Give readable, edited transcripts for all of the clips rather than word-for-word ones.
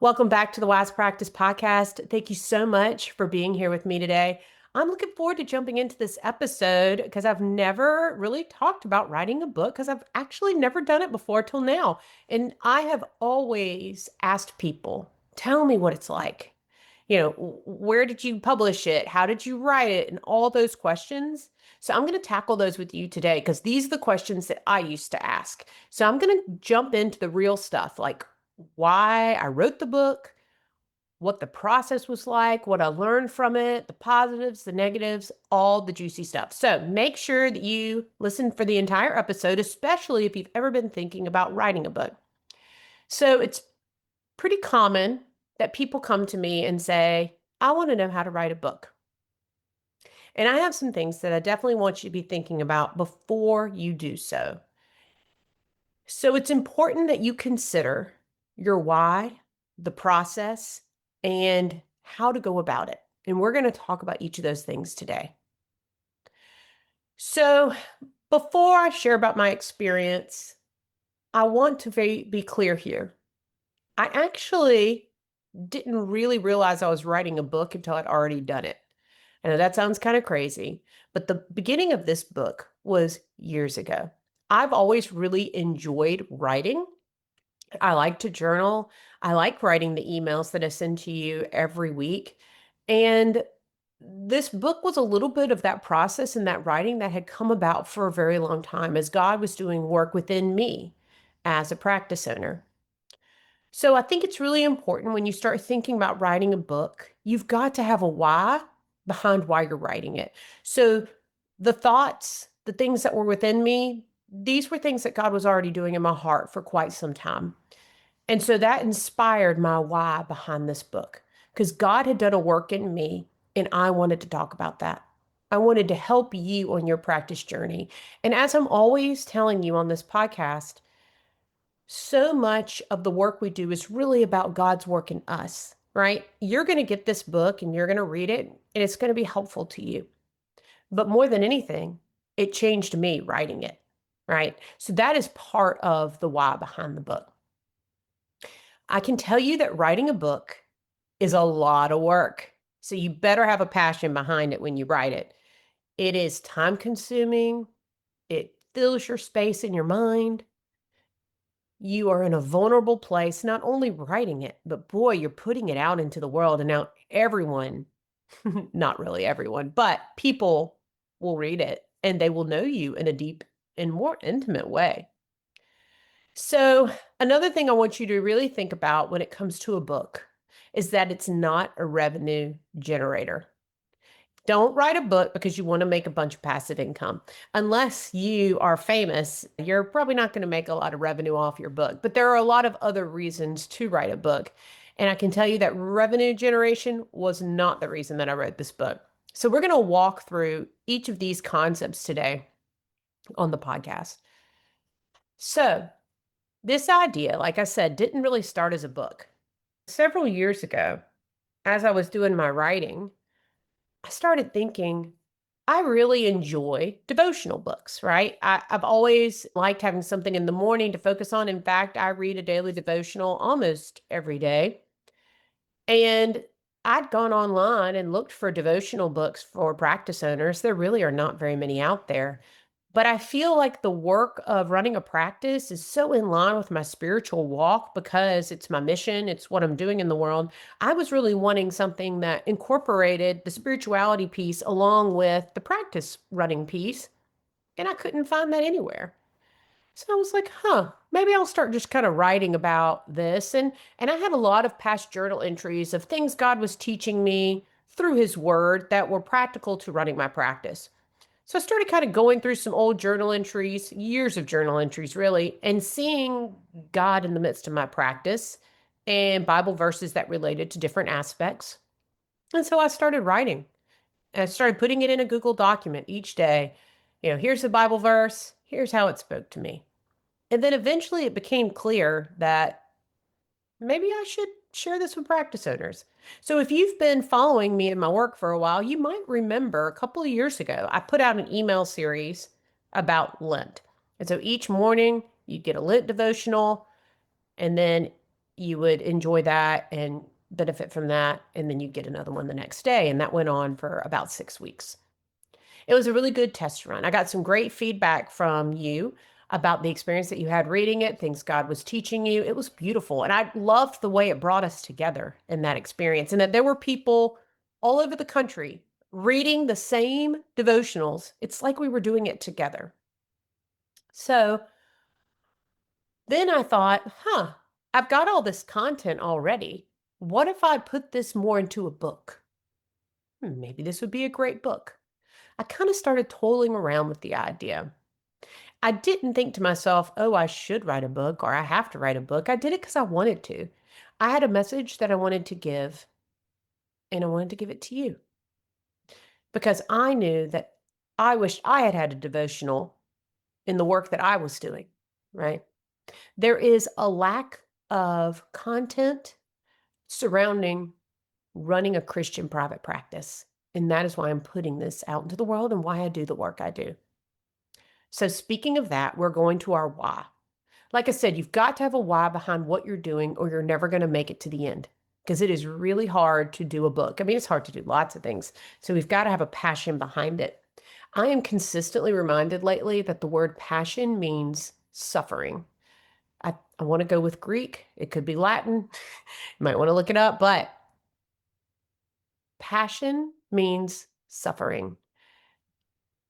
Welcome back to the Wise Practice Podcast. Thank you so much for being here with me today. I'm looking forward to jumping into this episode because I've never really talked about writing a book because I've actually never done it before till now. And I have always asked people, tell me what it's like. Where did you publish it? How did you write it? And all those questions. So I'm going to tackle those with you today because these are the questions that I used to ask. So I'm going to jump into the real stuff like why I wrote the book, what the process was like, what I learned from it, the positives, the negatives, all the juicy stuff. So make sure that you listen for the entire episode, especially if you've ever been thinking about writing a book. So it's pretty common that people come to me and say, I want to know how to write a book. And I have some things that I definitely want you to be thinking about before you do so. So it's important that you consider your why, the process, and how to go about it. And we're going to talk about each of those things today. So before I share about my experience, I want to be clear here. I actually didn't really realize I was writing a book until I'd already done it. I know that sounds kind of crazy, but the beginning of this book was years ago. I've always really enjoyed writing. I like to journal. I like writing the emails that I send to you every week. And this book was a little bit of that process and that writing that had come about for a very long time as God was doing work within me as a practice owner. So I think it's really important when you start thinking about writing a book, you've got to have a why behind why you're writing it. So the thoughts, the things that were within me, these were things that God was already doing in my heart for quite some time. And so that inspired my why behind this book because God had done a work in me and I wanted to talk about that. I wanted to help you on your practice journey. And as I'm always telling you on this podcast, so much of the work we do is really about God's work in us, right? You're going to get this book and you're going to read it and it's going to be helpful to you. But more than anything, it changed me writing it, right? So that is part of the why behind the book. I can tell you that writing a book is a lot of work. So you better have a passion behind it when you write it. It is time consuming. It fills your space in your mind. You are in a vulnerable place, not only writing it, but boy, you're putting it out into the world. And now everyone, not really everyone, but people will read it and they will know you in a deep and more intimate way. So, another thing I want you to really think about when it comes to a book is that it's not a revenue generator. Don't write a book because you want to make a bunch of passive income. Unless you are famous, you're probably not going to make a lot of revenue off your book. But there are a lot of other reasons to write a book. And I can tell you that revenue generation was not the reason that I wrote this book. So we're going to walk through each of these concepts today on the podcast. So, this idea, like I said, didn't really start as a book. Several years ago, as I was doing my writing, I started thinking, I really enjoy devotional books, right? I've always liked having something in the morning to focus on. In fact, I read a daily devotional almost every day. And I'd gone online and looked for devotional books for practice owners. There really are not very many out there. But I feel like the work of running a practice is so in line with my spiritual walk because it's my mission, it's what I'm doing in the world. I was really wanting something that incorporated the spirituality piece along with the practice running piece, and I couldn't find that anywhere. So I was like, maybe I'll start just kind of writing about this. And I had a lot of past journal entries of things God was teaching me through his word that were practical to running my practice. So I started kind of going through some old journal entries, years of journal entries really, and seeing God in the midst of my practice and Bible verses that related to different aspects. And so I started writing. And I started putting it in a Google document each day. Here's the Bible verse, here's how it spoke to me. And then eventually it became clear that maybe I should share this with practice owners. So if you've been following me in my work for a while, you might remember a couple of years ago, I put out an email series about Lent. And so each morning you get a Lent devotional, and then you would enjoy that and benefit from that, and then you get another one the next day. And that went on for about 6 weeks. It was a really good test run. I got some great feedback from you about the experience that you had reading it, things God was teaching you. It was beautiful. And I loved the way it brought us together in that experience, and that there were people all over the country reading the same devotionals. It's like we were doing it together. So then I thought, I've got all this content already. What if I put this more into a book? Maybe this would be a great book. I kind of started toiling around with the idea. I didn't think to myself, oh, I should write a book or I have to write a book. I did it because I wanted to. I had a message that I wanted to give, and I wanted to give it to you because I knew that I wished I had had a devotional in the work that I was doing, right? There is a lack of content surrounding running a Christian private practice. And that is why I'm putting this out into the world and why I do the work I do. So, speaking of that, we're going to our why. Like I said, you've got to have a why behind what you're doing, or you're never going to make it to the end because it is really hard to do a book. I mean, it's hard to do lots of things. So, we've got to have a passion behind it. I am consistently reminded lately that the word passion means suffering. I want to go with Greek. It could be Latin. You might want to look it up, but passion means suffering.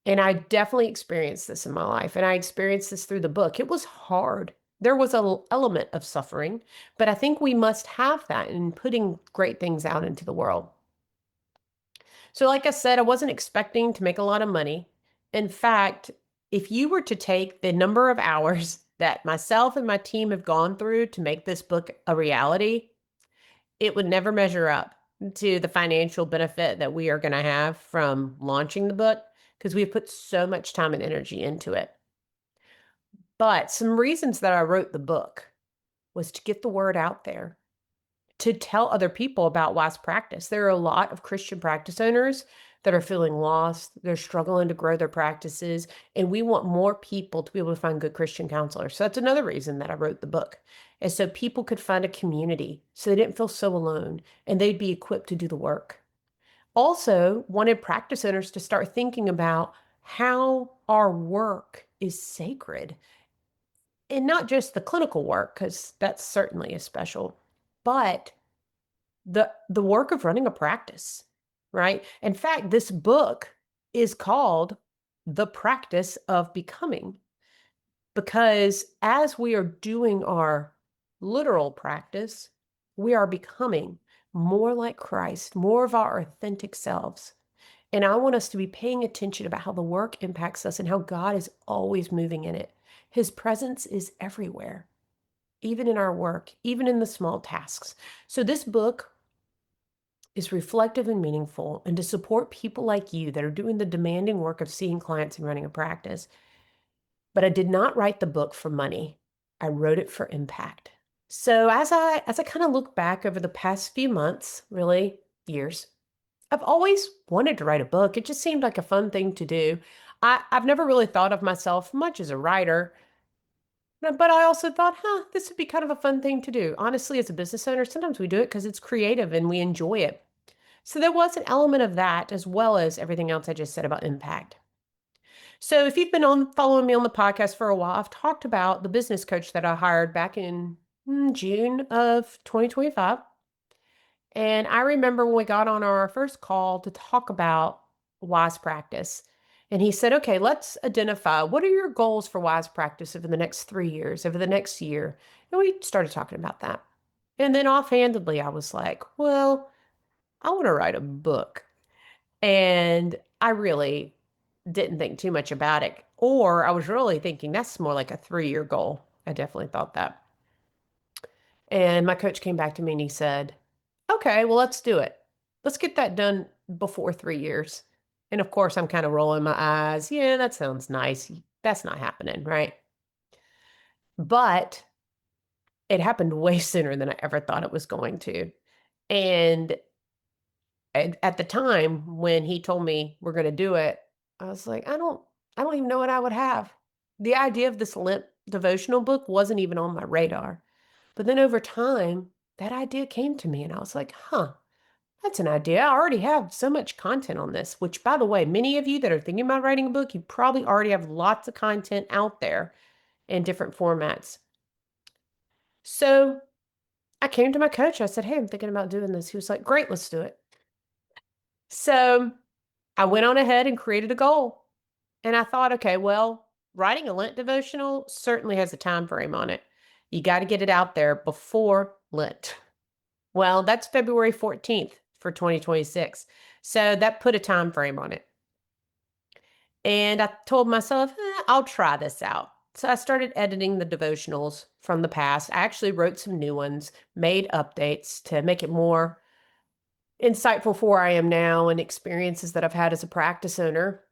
And I definitely experienced this in my life. And I experienced this through the book. It was hard. There was an element of suffering, but I think we must have that in putting great things out into the world. So, like I said, I wasn't expecting to make a lot of money. In fact, if you were to take the number of hours that myself and my team have gone through to make this book a reality, it would never measure up to the financial benefit that we are going to have from launching the book because we've put so much time and energy into it. But some reasons that I wrote the book was to get the word out there, to tell other people about wise practice. There are a lot of Christian practice owners that are feeling lost. They're struggling to grow their practices, and we want more people to be able to find good Christian counselors. So that's another reason that I wrote the book, is so people could find a community so they didn't feel so alone and they'd be equipped to do the work. Also, wanted practice owners to start thinking about how our work is sacred, and not just the clinical work, because that's certainly a special, but the work of running a practice, right? In fact, this book is called The Practice of Becoming, because as we are doing our literal practice, we are becoming more like Christ, more of our authentic selves. And I want us to be paying attention about how the work impacts us and how God is always moving in it. His presence is everywhere, even in our work, even in the small tasks. So this book is reflective and meaningful, and to support people like you that are doing the demanding work of seeing clients and running a practice. But I did not write the book for money. I wrote it for impact. So as I kind of look back over the past few months, really years, I've always wanted to write a book. It just seemed like a fun thing to do. I've never really thought of myself much as a writer, but I also thought, this would be kind of a fun thing to do. Honestly, as a business owner, sometimes we do it because it's creative and we enjoy it. So there was an element of that as well as everything else I just said about impact. So if you've been on following me on the podcast for a while, I've talked about the business coach that I hired back in June of 2025. And I remember when we got on our first call to talk about wise practice. And he said, okay, let's identify what are your goals for wise practice over the next 3 years, over the next year. And we started talking about that. And then offhandedly, I was like, well, I want to write a book. And I really didn't think too much about it. Or I was really thinking that's more like a 3-year goal. I definitely thought that. And my coach came back to me and he said, okay, well, let's do it. Let's get that done before 3 years. And of course, I'm kind of rolling my eyes. Yeah, that sounds nice. That's not happening, right? But it happened way sooner than I ever thought it was going to. And at the time when he told me we're going to do it, I was like, I don't even know what I would have. The idea of this Lent devotional book wasn't even on my radar. But then over time, that idea came to me and I was like, huh, that's an idea. I already have so much content on this, which, by the way, many of you that are thinking about writing a book, you probably already have lots of content out there in different formats. So I came to my coach. I said, hey, I'm thinking about doing this. He was like, great, let's do it. So I went on ahead and created a goal. And I thought, okay, well, writing a Lent devotional certainly has a time frame on it. You got to get it out there before Lent. Well, that's February 14th for 2026. So that put a time frame on it. And I told myself, I'll try this out. So I started editing the devotionals from the past. I actually wrote some new ones, made updates to make it more insightful for where I am now and experiences that I've had as a practice owner.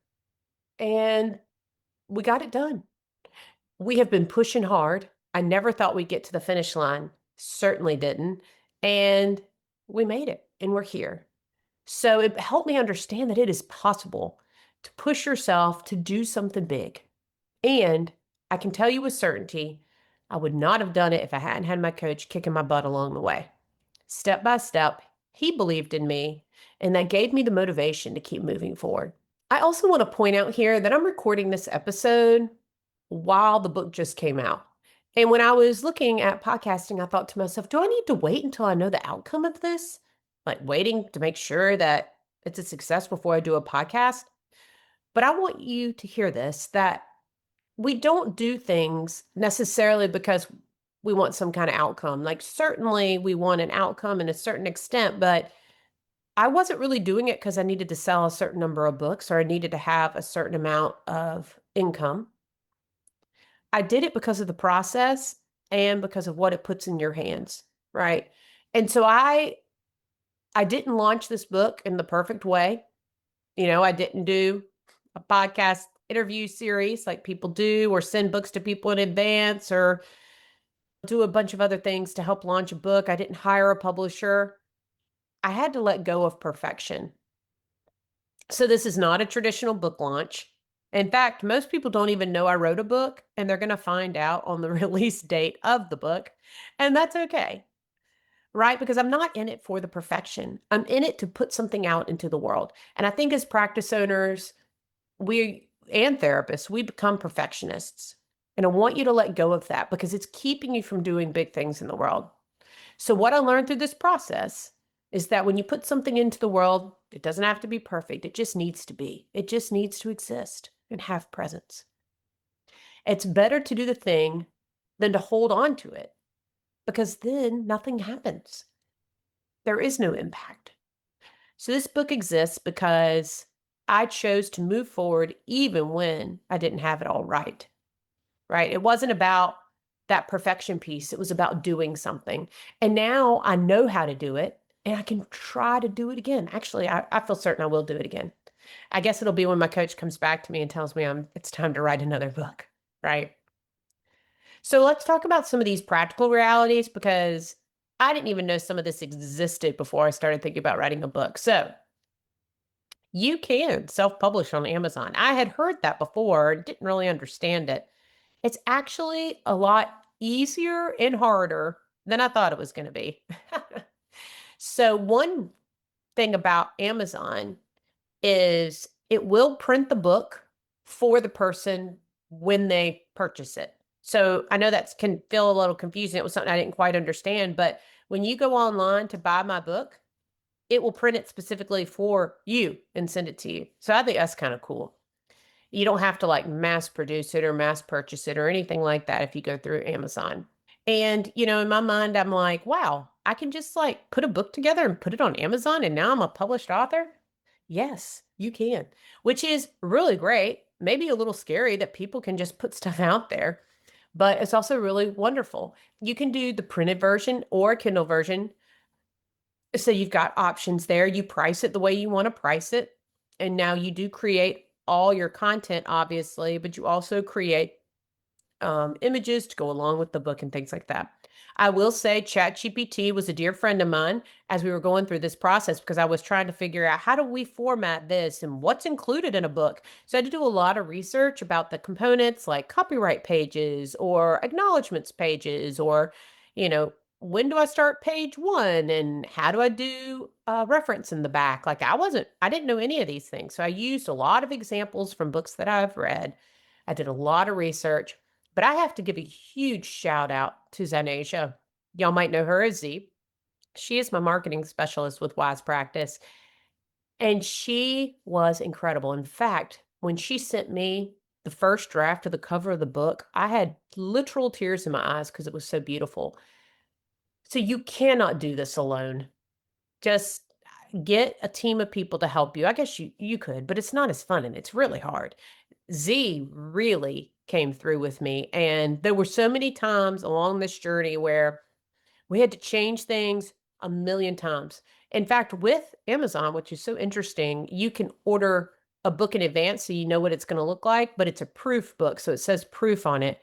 And we got it done. We have been pushing hard. I never thought we'd get to the finish line. Certainly didn't. And we made it and we're here. So it helped me understand that it is possible to push yourself to do something big. And I can tell you with certainty, I would not have done it if I hadn't had my coach kicking my butt along the way. Step by step, he believed in me, and that gave me the motivation to keep moving forward. I also want to point out here that I'm recording this episode while the book just came out. And when I was looking at podcasting, I thought to myself, do I need to wait until I know the outcome of this? Like waiting to make sure that it's a success before I do a podcast? But I want you to hear this, that we don't do things necessarily because we want some kind of outcome. Like certainly we want an outcome in a certain extent, but I wasn't really doing it because I needed to sell a certain number of books or I needed to have a certain amount of income. I did it because of the process and because of what it puts in your hands, right? And so I didn't launch this book in the perfect way. I didn't do a podcast interview series like people do, or send books to people in advance, or do a bunch of other things to help launch a book. I didn't hire a publisher. I had to let go of perfection. So this is not a traditional book launch. In fact, most people don't even know I wrote a book, and they're going to find out on the release date of the book. And that's okay, right? Because I'm not in it for the perfection. I'm in it to put something out into the world. And I think as practice owners, and therapists, we become perfectionists. And I want you to let go of that because it's keeping you from doing big things in the world. So what I learned through this process is that when you put something into the world, it doesn't have to be perfect. It just needs to be. It just needs to exist and have presence. It's better to do the thing than to hold on to it because then nothing happens. There is no impact. So this book exists because I chose to move forward even when I didn't have it all right. Right? It wasn't about that perfection piece. It was about doing something. And now I know how to do it and I can try to do it again. Actually, I feel certain I will do it again. I guess it'll be when my coach comes back to me and tells me it's time to write another book. Right? So let's talk about some of these practical realities because I didn't even know some of this existed before I started thinking about writing a book. So you can self-publish on Amazon. I had heard that before, didn't really understand it. It's actually a lot easier and harder than I thought it was going to be. So one thing about Amazon is it will print the book for the person when they purchase it. So I know that can feel a little confusing. It was something I didn't quite understand, but when you go online to buy my book, it will print it specifically for you and send it to you. So I think that's kind of cool. You don't have to like mass produce it or mass purchase it or anything like that if you go through Amazon. And, in my mind, I'm like, wow, I can just like put a book together and put it on Amazon and now I'm a published author. Yes, you can, which is really great. Maybe a little scary that people can just put stuff out there, but it's also really wonderful. You can do the printed version or Kindle version. So you've got options there. You price it the way you want to price it. And now you do create all your content, obviously, but you also create images to go along with the book and things like that. I will say ChatGPT was a dear friend of mine as we were going through this process because I was trying to figure out how do we format this and what's included in a book. So I had to do a lot of research about the components like copyright pages or acknowledgments pages or you know, when do I start page one and how do I do a reference in the back? Like I didn't know any of these things. So I used a lot of examples from books that I've read. I did a lot of research, but I have to give a huge shout out to Zanasia. Y'all might know her as Z. She is my marketing specialist with Wise Practice, and she was incredible. In fact, when she sent me the first draft of the cover of the book, I had literal tears in my eyes because it was so beautiful. So you cannot do this alone. Just get a team of people to help you. I guess you could, but it's not as fun and it's really hard. Z really came through with me, and there were so many times along this journey where we had to change things a million times. In fact, with Amazon, which is so interesting, you can order a book in advance so you know what it's going to look like, but it's a proof book, so it says proof on it.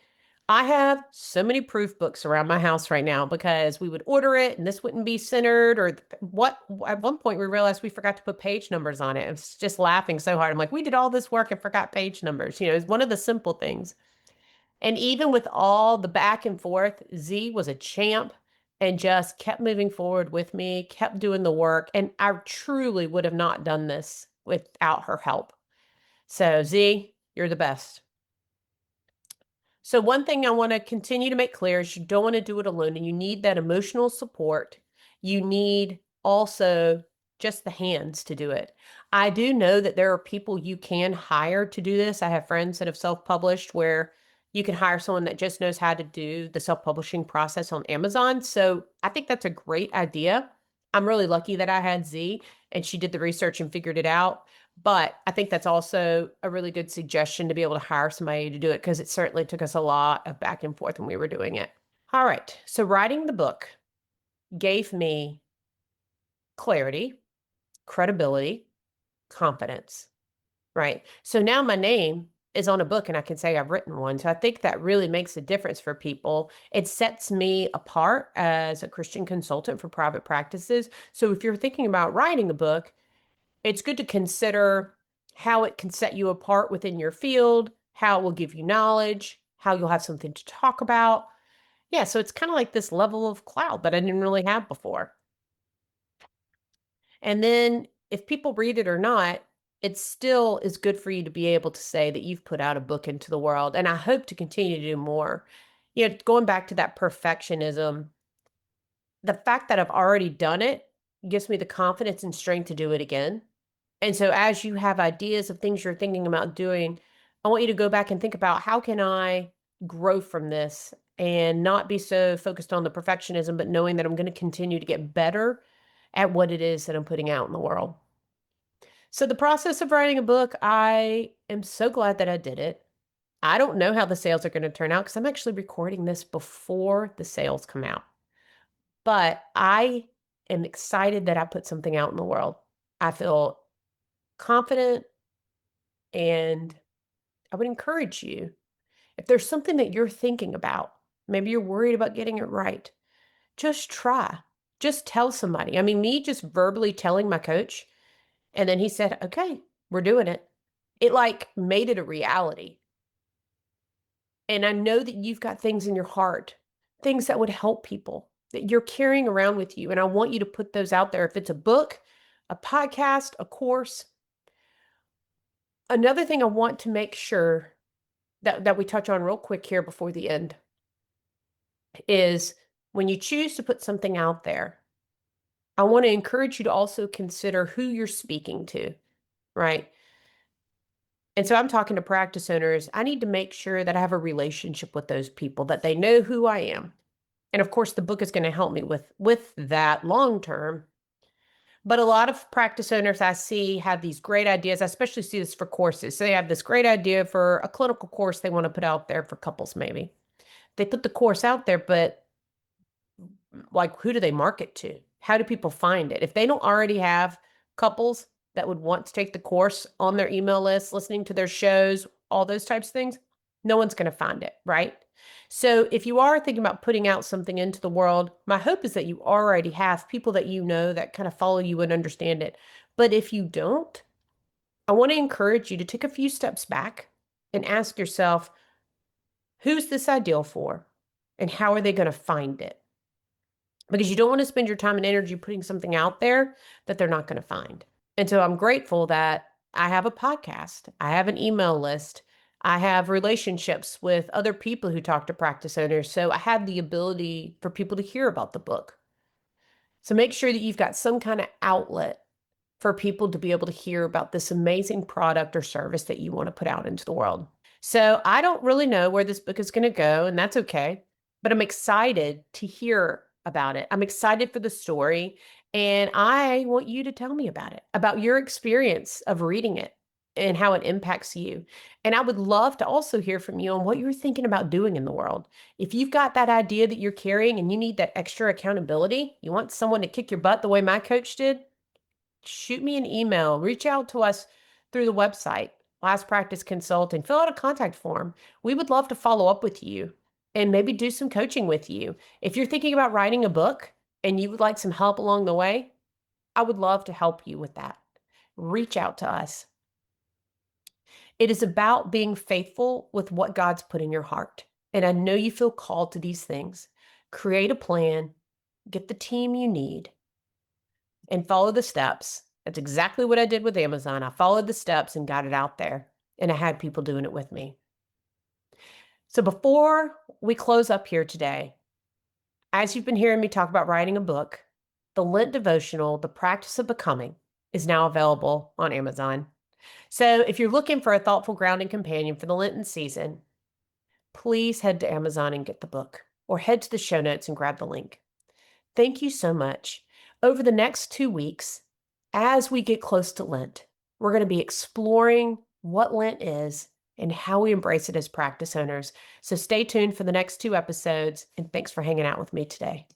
I have so many proof books around my house right now because we would order it and this wouldn't be centered or what. At one point, we realized we forgot to put page numbers on it. I was just laughing so hard. I'm like, we did all this work and forgot page numbers. It's one of the simple things. And even with all the back and forth, Z was a champ and just kept moving forward with me, kept doing the work. And I truly would have not done this without her help. So, Z, you're the best. So, one thing I want to continue to make clear is you don't want to do it alone and you need that emotional support. You need also just the hands to do it. I do know that there are people you can hire to do this. I have friends that have self published where you can hire someone that just knows how to do the self publishing process on Amazon. So, I think that's a great idea. I'm really lucky that I had Z and she did the research and figured it out. But I think that's also a really good suggestion to be able to hire somebody to do it because it certainly took us a lot of back and forth when we were doing it. All right. So writing the book gave me clarity, credibility, confidence, right? So now my name is on a book and I can say I've written one. So I think that really makes a difference for people. It sets me apart as a Christian consultant for private practices. So if you're thinking about writing a book, it's good to consider how it can set you apart within your field, how it will give you knowledge, how you'll have something to talk about. Yeah, so it's kind of like this level of cloud that I didn't really have before. And then if people read it or not, it still is good for you to be able to say that you've put out a book into the world. And I hope to continue to do more. Going back to that perfectionism, the fact that I've already done it gives me the confidence and strength to do it again. And so as you have ideas of things you're thinking about doing, I want you to go back and think about how can I grow from this and not be so focused on the perfectionism, but knowing that I'm going to continue to get better at what it is that I'm putting out in the world. So the process of writing a book, I am so glad that I did it. I don't know how the sales are going to turn out because I'm actually recording this before the sales come out. But I am excited that I put something out in the world. I feel confident, and I would encourage you, if there's something that you're thinking about, maybe you're worried about getting it right, just try. Just tell somebody. I mean, me just verbally telling my coach, and then he said, okay, we're doing it. It like made it a reality. And I know that you've got things in your heart, things that would help people that you're carrying around with you. And I want you to put those out there. If it's a book, a podcast, a course. Another thing I want to make sure that we touch on real quick here before the end is when you choose to put something out there, I want to encourage you to also consider who you're speaking to, right? And so I'm talking to practice owners. I need to make sure that I have a relationship with those people, that they know who I am. And of course, the book is going to help me with that long term. But a lot of practice owners I see have these great ideas. I especially see this for courses. So they have this great idea for a clinical course they want to put out there for couples, maybe. They put the course out there, but like, who do they market to? How do people find it? If they don't already have couples that would want to take the course on their email list, listening to their shows, all those types of things, no one's going to find it, right? So if you are thinking about putting out something into the world, my hope is that you already have people that you know that kind of follow you and understand it. But if you don't, I want to encourage you to take a few steps back and ask yourself, who's this ideal for? And how are they going to find it? because you don't want to spend your time and energy putting something out there that they're not going to find. And so I'm grateful that I have a podcast, I have an email list, I have relationships with other people who talk to practice owners. So I have the ability for people to hear about the book. So make sure that you've got some kind of outlet for people to be able to hear about this amazing product or service that you want to put out into the world. So I don't really know where this book is going to go, and that's okay. But I'm excited to hear about it. I'm excited for the story, and I want you to tell me about it, about your experience of reading it and how it impacts you. And I would love to also hear from you on what you're thinking about doing in the world. If you've got that idea that you're carrying and you need that extra accountability, you want someone to kick your butt the way my coach did, shoot me an email, reach out to us through the website, Last Practice Consulting, fill out a contact form. We would love to follow up with you and maybe do some coaching with you. If you're thinking about writing a book and you would like some help along the way, I would love to help you with that. Reach out to us. It is about being faithful with what God's put in your heart. And I know you feel called to these things. Create a plan, get the team you need, and follow the steps. That's exactly what I did with Amazon. I followed the steps and got it out there, and I had people doing it with me. So before we close up here today, as you've been hearing me talk about writing a book, the Lent devotional, The Practice of Becoming, is now available on Amazon. So if you're looking for a thoughtful grounding companion for the Lenten season, please head to Amazon and get the book, or head to the show notes and grab the link. Thank you so much. Over the next 2 weeks, as we get close to Lent, we're going to be exploring what Lent is and how we embrace it as practice owners. So stay tuned for the next 2 episodes, and thanks for hanging out with me today.